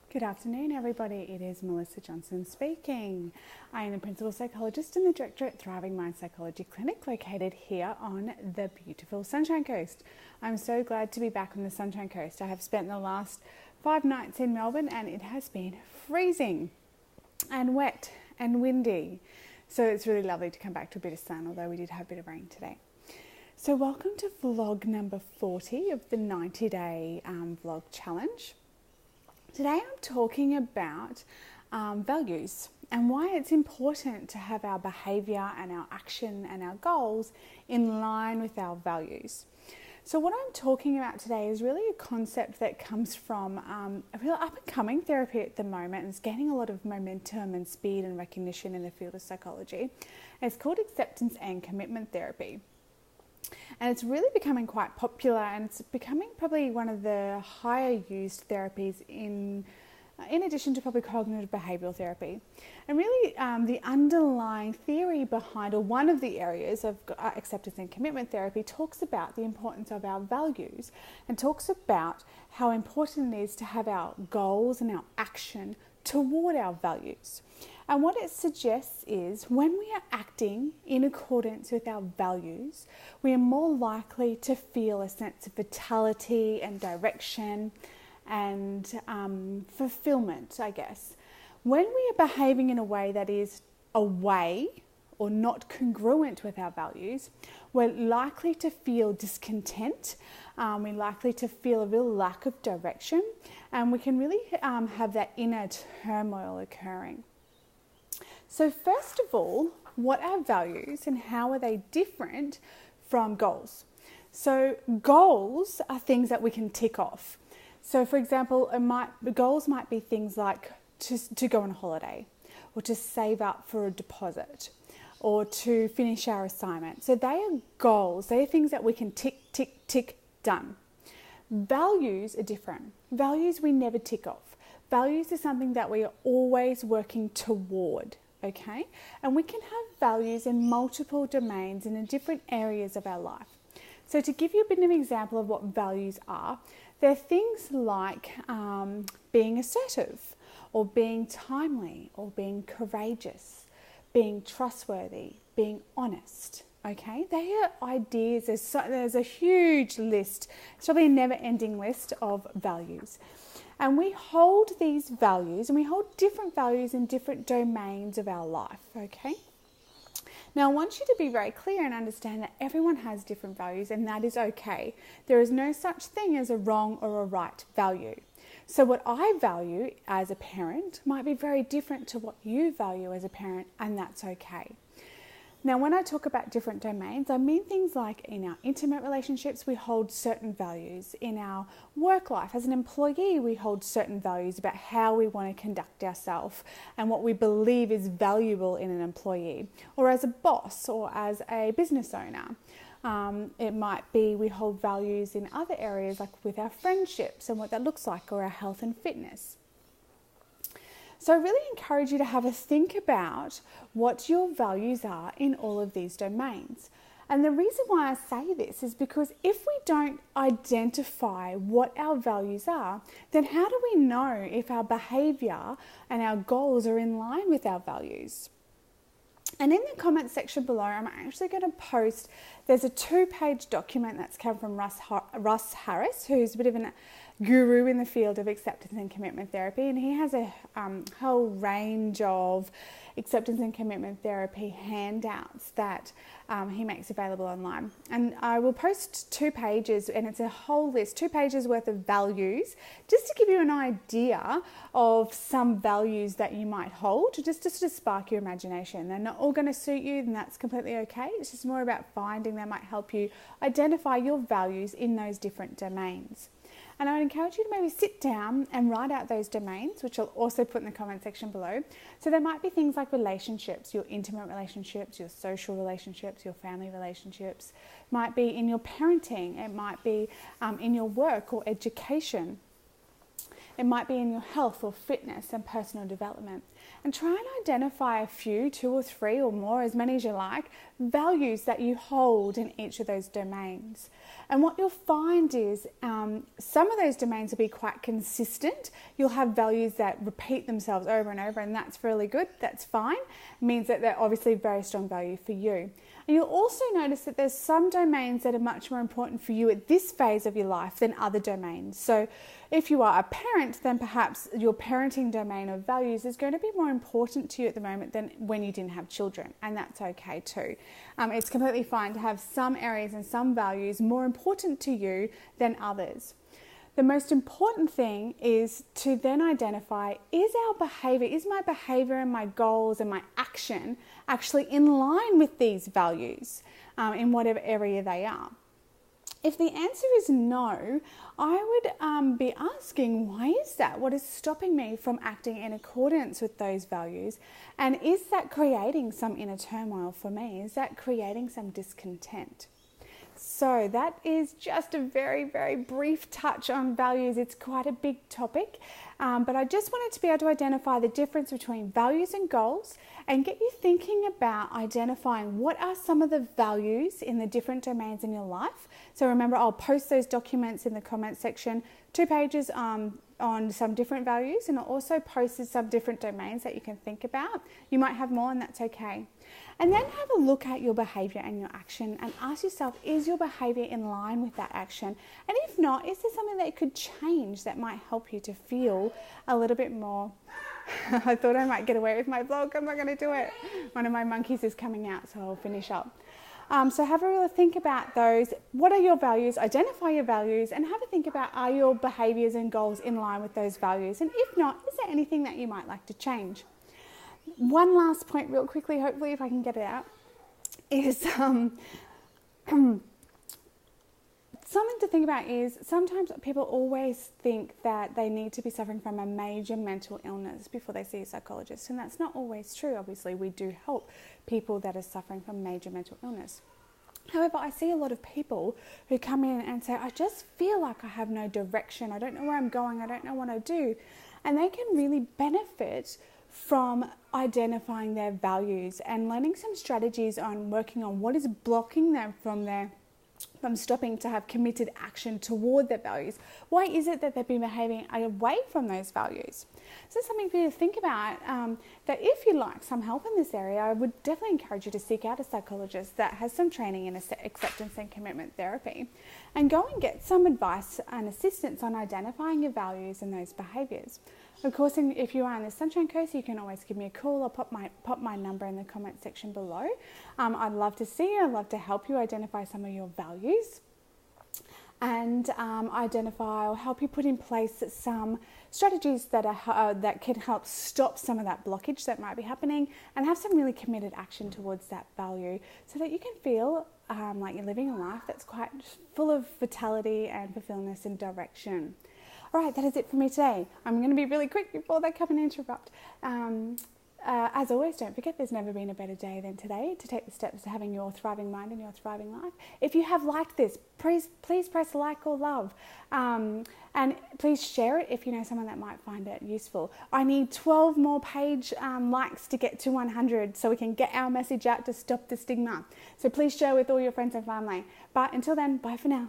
Good afternoon, everybody. It is Melissa Johnson speaking. I am the Principal Psychologist and the Director at Thriving Mind Psychology Clinic, located here on the beautiful Sunshine Coast. I'm so glad to be back on the Sunshine Coast. I have spent the last 5 nights in Melbourne and it has been freezing and wet and windy. So it's really lovely to come back to a bit of sun, although we did have a bit of rain today. So welcome to vlog number 40 of the 90-day vlog challenge. Today I'm talking about values and why it's important to have our behaviour and our action and our goals in line with our values. So what I'm talking about today is really a concept that comes from a real up-and-coming therapy at the moment, and it's gaining a lot of momentum and speed and recognition in the field of psychology. And it's called acceptance and commitment therapy. And it's really becoming quite popular, and it's becoming probably one of the higher used therapies in addition to probably cognitive behavioural therapy. And really the underlying theory behind, or one of the areas of acceptance and commitment therapy, talks about the importance of our values and talks about how important it is to have our goals and our action toward our values. And what it suggests is when we are acting in accordance with our values, we are more likely to feel a sense of vitality and direction and fulfillment, I guess. When we are behaving in a way that is away or not congruent with our values, we're likely to feel discontent. We're likely to feel a real lack of direction, and we can really have that inner turmoil occurring. So first of all, what are values and how are they different from goals? So goals are things that we can tick off. So for example, goals might be things like to go on a holiday, or to save up for a deposit, or to finish our assignment. So they are goals. They are things that we can tick, tick, tick, done. Values are different. Values we never tick off. Values is something that we are always working toward. Okay, and we can have values in multiple domains and in different areas of our life. So to give you a bit of an example of what values are, they're things like being assertive, or being timely, or being courageous, being trustworthy, being honest. Okay, they are ideas. There's a huge list. It's probably a never-ending list of values. And we hold these values, and we hold different values in different domains of our life, okay? Now, I want you to be very clear and understand that everyone has different values, and that is okay. There is no such thing as a wrong or a right value. So what I value as a parent might be very different to what you value as a parent, and that's okay. Now, when I talk about different domains, I mean things like in our intimate relationships, we hold certain values. In our work life, as an employee, we hold certain values about how we want to conduct ourselves and what we believe is valuable in an employee. Or as a boss, or as a business owner. It might be we hold values in other areas, like with our friendships and what that looks like, or our health and fitness. So I really encourage you to have a think about what your values are in all of these domains. And the reason why I say this is because if we don't identify what our values are, then how do we know if our behaviour and our goals are in line with our values? And in the comment section below, I'm actually going to post, there's a 2-page document that's come from Russ Harris, who's a bit of a guru in the field of acceptance and commitment therapy. And he has a whole range of acceptance and commitment therapy handouts that he makes available online. And I will post 2 pages, and it's a whole list, 2 pages worth of values, just to give you an idea of some values that you might hold, just to sort of spark your imagination. They're not all going to suit you, and that's completely okay. It's just more about finding that might help you identify your values in those different domains. And I would encourage you to maybe sit down and write out those domains, which I'll also put in the comment section below. So there might be things like relationships, your intimate relationships, your social relationships, your family relationships. It might be in your parenting. It might be in your work or education. It might be in your health or fitness and personal development. And try and identify a few, 2 or 3 or more, as many as you like, values that you hold in each of those domains. And what you'll find is some of those domains will be quite consistent. You'll have values that repeat themselves over and over, and that's really good. That's fine. It means that they're obviously very strong value for you. And you'll also notice that there's some domains that are much more important for you at this phase of your life than other domains. So if you are a parent, then perhaps your parenting domain of values is going to be more important to you at the moment than when you didn't have children, and that's okay too. It's completely fine to have some areas and some values more important to you than others. The most important thing is to then identify, is my behavior and my goals and my action actually in line with these values in whatever area they are? If the answer is no, I would be asking, why is that? What is stopping me from acting in accordance with those values? And is that creating some inner turmoil for me? Is that creating some discontent? So that is just a very, very brief touch on values. It's quite a big topic, but I just wanted to be able to identify the difference between values and goals and get you thinking about identifying what are some of the values in the different domains in your life. So remember, I'll post those documents in the comment section, 2 pages on some different values, and I'll also post some different domains that you can think about. You might have more, and that's okay. And then have a look at your behavior and your action and ask yourself, is your behavior in line with that action? And if not, is there something that you could change that might help you to feel a little bit more? I thought I might get away with my vlog. I'm not going to do it. One of my monkeys is coming out, so I'll finish up. So have a real think about those. What are your values? Identify your values and have a think about, are your behaviors and goals in line with those values? And if not, is there anything that you might like to change? One last point real quickly, hopefully if I can get it out, is something to think about is sometimes people always think that they need to be suffering from a major mental illness before they see a psychologist, and that's not always true. Obviously, we do help people that are suffering from major mental illness. However, I see a lot of people who come in and say, I just feel like I have no direction. I don't know where I'm going. I don't know what I do. And they can really benefit from identifying their values and learning some strategies on working on what is blocking them from stopping to have committed action toward their values. Why is it that they've been behaving away from those values? So it's something for you to think about, that if you'd like some help in this area, I would definitely encourage you to seek out a psychologist that has some training in acceptance and commitment therapy, and go and get some advice and assistance on identifying your values and those behaviours. Of course, if you are on the Sunshine Coast, you can always give me a call or pop my number in the comment section below. I'd love to see you. I'd love to help you identify some of your values and identify or help you put in place some strategies that can help stop some of that blockage that might be happening and have some really committed action towards that value, so that you can feel like you're living a life that's quite full of vitality and fulfillment and direction. All right, that is it for me today. I'm going to be really quick before they come and interrupt. As always, don't forget there's never been a better day than today to take the steps to having your thriving mind and your thriving life. If you have liked this, please press like or love. And please share it if you know someone that might find it useful. I need 12 more page likes to get to 100 so we can get our message out to stop the stigma. So please share with all your friends and family. But until then, bye for now.